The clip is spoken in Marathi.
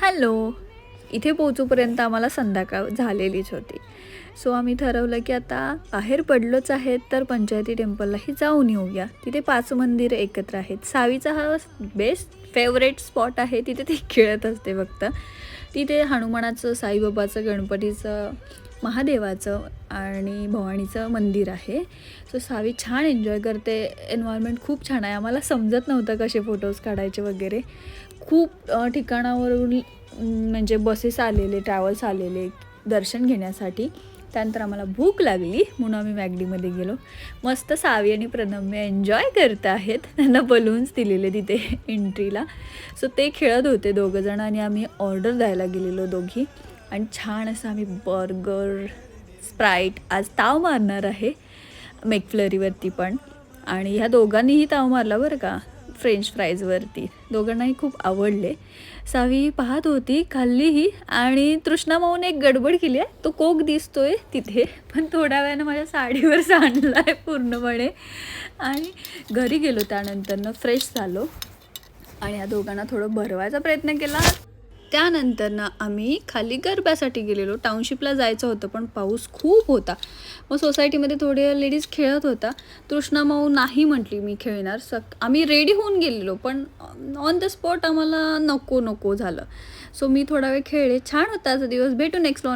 हॅलो. इथे पोहोचूपर्यंत आम्हाला संध्याकाळ झालेलीच होती. सो आम्ही ठरवलं की आता बाहेर पडलोच आहेत तर पंचायती टेम्पललाही जाऊन येऊया. तिथे 5 मंदिरं एकत्र आहेत. सावीचा हा बेस्ट फेवरेट स्पॉट आहे. तिथे ती खेळत असते फक्त. तिथे हनुमानाचं, साईबाबाचं, गणपतीचं, महादेवाचं आणि भवानीचं मंदिर आहे. सो सावी छान एन्जॉय करते. एन्व्हायरमेंट खूप छान आहे. आम्हाला समजत नव्हतं कसे फोटोज काढायचे वगैरे. खूप ठिकाणावरून म्हणजे बसेस आलेले, ट्रॅव्हल्स आलेले दर्शन घेण्यासाठी. त्यानंतर आम्हाला भूक लागली म्हणून आम्ही मॅगडीमध्ये गेलो. मस्त सावी आणि प्रणम्य एन्जॉय करत आहेत. त्यांना बलून्स दिलेले तिथे एंट्रीला. सो ते खेळत होते दोघंजण आणि आम्ही ऑर्डर द्यायला गेलेलो दोघी. आणि छान असं आम्ही बर्गर, स्प्राईट, आज ताव मारणार आहे मेकफ्लरीवरती पण. आणि ह्या दोघांनीही ताव मारला बरं का फ्रेंच फ्राईजवरती. दोघांनाही खूप आवडले. सावी पाहत होती, खाल्लीही. आणि तृष्णा माऊने एक गडबड केली आहे. तो कोक दिसतोय तिथे, पण थोड्या वेळानं माझ्या साडीवर सांडला आहे पूर्णपणे. आणि घरी गेलो त्यानंतरनं फ्रेश झालो आणि या दोघांना थोडं भरवायचा प्रयत्न केला. त्यानंतरनं आम्ही खाली गरब्यासाठी गेलेलो. टाउनशिपला जायचं होतं पण पाऊस खूप होता. मग सोसायटीमध्ये थोडे लेडीज खेळत होता. तृष्णा माऊ नाही म्हटली मी खेळणार. आम्ही रेडी होऊन गेलेलो पण ऑन द स्पॉट आम्हाला नको झालं. सो मी थोडा वेळ खेळले. छान होता आजचा दिवस. भेटू नेक्स्ट